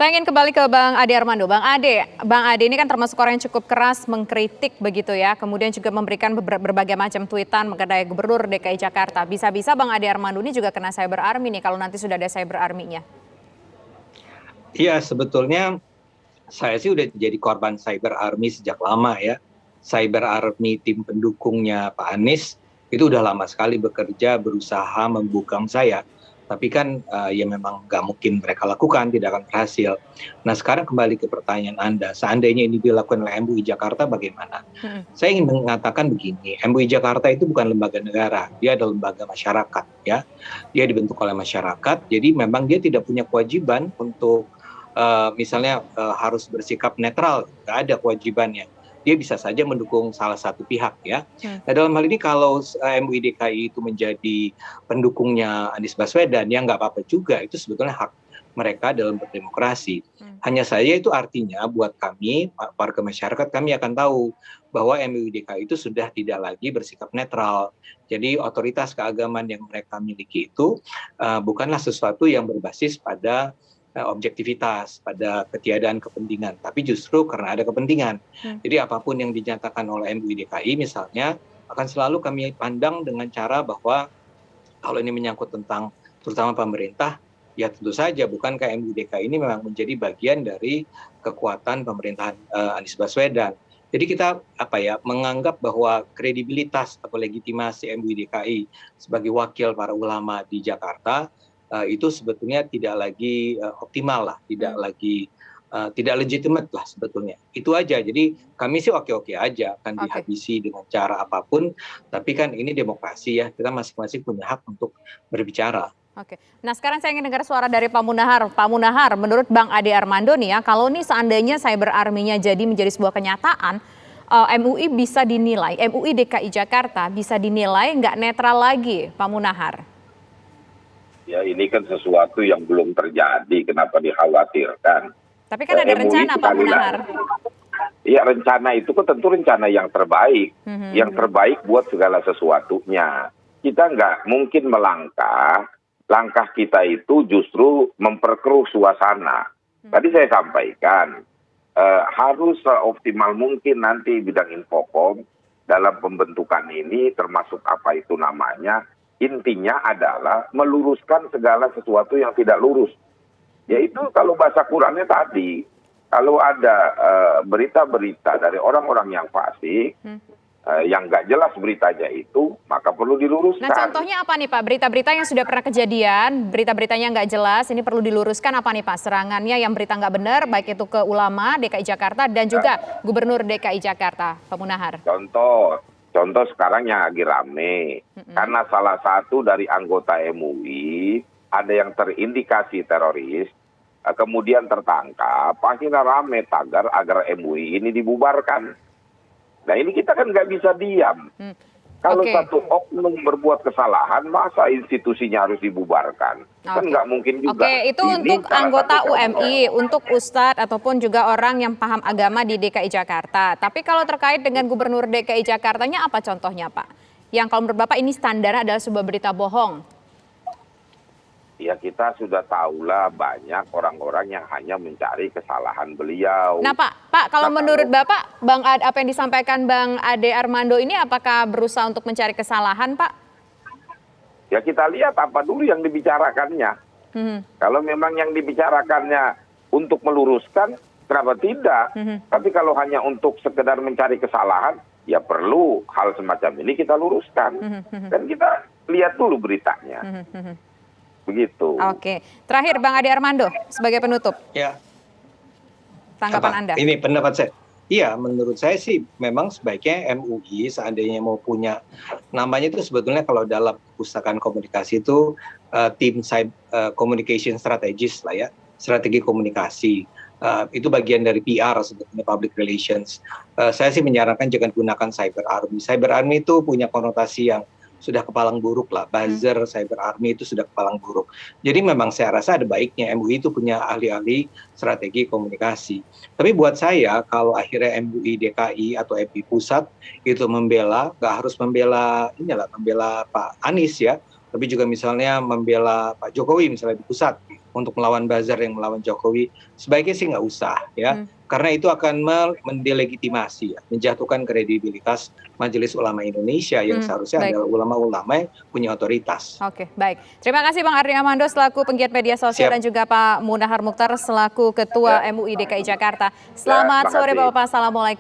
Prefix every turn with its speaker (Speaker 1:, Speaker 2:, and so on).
Speaker 1: Saya ingin kembali ke Bang Ade Armando. Bang Ade ini kan termasuk orang yang cukup keras mengkritik begitu ya, kemudian juga memberikan berbagai macam tweetan mengenai Gubernur DKI Jakarta. Bisa-bisa Bang Ade Armando ini juga kena cyber army nih kalau nanti sudah ada cyber army-nya.
Speaker 2: Iya, sebetulnya saya sih udah jadi korban cyber army sejak lama ya. Cyber army tim pendukungnya Pak Anies itu udah lama sekali bekerja berusaha membungkam saya. Tapi kan ya memang nggak mungkin mereka lakukan, tidak akan berhasil. Nah sekarang kembali ke pertanyaan Anda, seandainya ini dilakukan oleh MUI Jakarta bagaimana? Saya ingin mengatakan begini, MUI Jakarta itu bukan lembaga negara, dia adalah lembaga masyarakat ya. Dia dibentuk oleh masyarakat, jadi memang dia tidak punya kewajiban untuk misalnya harus bersikap netral, nggak ada kewajibannya. Dia bisa saja mendukung salah satu pihak ya. Nah dalam hal ini kalau MUI DKI itu menjadi pendukungnya Anies Baswedan, ya nggak apa-apa juga, itu sebetulnya hak mereka dalam berdemokrasi. Hanya saja itu artinya buat kami, warga masyarakat, kami akan tahu bahwa MUI DKI itu sudah tidak lagi bersikap netral. Jadi otoritas keagamaan yang mereka miliki itu bukanlah sesuatu yang berbasis pada objektivitas, pada ketiadaan kepentingan, tapi justru karena ada kepentingan. Jadi apapun yang dinyatakan oleh MUI DKI misalnya akan selalu kami pandang dengan cara bahwa kalau ini menyangkut tentang terutama pemerintah, ya tentu saja bukankah MUI DKI ini memang menjadi bagian dari kekuatan pemerintahan Anies Baswedan. Jadi kita menganggap bahwa kredibilitas atau legitimasi MUI DKI sebagai wakil para ulama di Jakarta itu sebetulnya tidak lagi optimal lah, tidak legitimate lah sebetulnya. Itu aja. Jadi kami sih oke-oke aja akan dihabisi dengan cara apapun, tapi kan ini demokrasi ya, kita masing-masing punya hak untuk berbicara.
Speaker 1: Oke. Nah sekarang saya ingin dengar suara dari Pak Munahar. Pak Munahar, menurut Bang Ade Armando nih ya, kalau nih seandainya cyber army-nya menjadi sebuah kenyataan, MUI bisa dinilai, MUI DKI Jakarta bisa dinilai nggak netral lagi, Pak Munahar?
Speaker 3: Ya ini kan sesuatu yang belum terjadi, kenapa dikhawatirkan?
Speaker 1: Tapi kan ada rencana Pak Munahar.
Speaker 3: Iya rencana itu kan tentu rencana yang terbaik, yang terbaik buat segala sesuatunya. Kita nggak mungkin langkah kita itu justru memperkeruh suasana. Tadi saya sampaikan, harus seoptimal mungkin nanti bidang Infocom dalam pembentukan ini termasuk apa itu namanya, intinya adalah meluruskan segala sesuatu yang tidak lurus. Yaitu kalau bahasa Qurannya tadi, kalau ada berita-berita dari orang-orang yang fasik, yang nggak jelas beritanya itu, maka perlu diluruskan.
Speaker 1: Nah contohnya apa nih Pak? Berita-berita yang sudah pernah kejadian, berita-beritanya nggak jelas, ini perlu diluruskan apa nih Pak? Serangannya yang berita nggak benar, baik itu ke ulama DKI Jakarta dan juga Gubernur DKI Jakarta, Pak Munahar.
Speaker 3: Contoh sekarang yang lagi rame, karena salah satu dari anggota MUI ada yang terindikasi teroris, kemudian tertangkap, akhirnya rame tagar agar MUI ini dibubarkan. Nah ini kita kan nggak bisa diam. Kalau satu oknum berbuat kesalahan, masa institusinya harus dibubarkan? Kan nggak mungkin juga.
Speaker 1: Itu untuk anggota UMI, untuk ustadz ataupun juga orang yang paham agama di DKI Jakarta. Tapi kalau terkait dengan Gubernur DKI Jakartanya apa contohnya Pak? Yang kalau menurut Bapak ini standar adalah sebuah berita bohong.
Speaker 3: Ya kita sudah tahulah banyak orang-orang yang hanya mencari kesalahan beliau.
Speaker 1: Nah Pak kalau menurut Bapak, apa yang disampaikan Bang Ade Armando ini apakah berusaha untuk mencari kesalahan Pak?
Speaker 3: Ya kita lihat apa dulu yang dibicarakannya. Kalau memang yang dibicarakannya untuk meluruskan, kenapa tidak? Tapi kalau hanya untuk sekedar mencari kesalahan, ya perlu hal semacam ini kita luruskan. Dan kita lihat dulu beritanya. Begitu.
Speaker 1: Oke. Terakhir Bang Ade Armando sebagai penutup.
Speaker 2: Ya.
Speaker 1: Tanggapan Anda.
Speaker 2: Ini pendapat saya. Iya, menurut saya sih memang sebaiknya MUI seandainya mau punya namanya itu sebetulnya kalau dalam perpustakaan komunikasi itu tim communication strategist lah ya, strategi komunikasi. Itu bagian dari PR sebetulnya public relations. Saya sih menyarankan jangan gunakan cyber army. Cyber army itu punya konotasi yang sudah kepalang buruk lah, buzzer, cyber army itu sudah kepalang buruk. Jadi memang saya rasa ada baiknya MUI itu punya ahli-ahli strategi komunikasi. Tapi buat saya kalau akhirnya MUI DKI atau MUI Pusat itu membela, nggak harus membela Pak Anies ya, tapi juga misalnya membela Pak Jokowi misalnya di pusat untuk melawan buzzer yang melawan Jokowi, sebaiknya sih nggak usah ya, karena itu akan mendelegitimasi, ya, menjatuhkan kredibilitas Majelis Ulama Indonesia yang seharusnya adalah ulama-ulama yang punya otoritas.
Speaker 1: Oke, baik. Terima kasih Bang Ardi Armando selaku penggiat media sosial dan juga Pak Munahar Mukhtar selaku Ketua MUI DKI Jakarta. Selamat sore Bapak-Bapak, Assalamualaikum.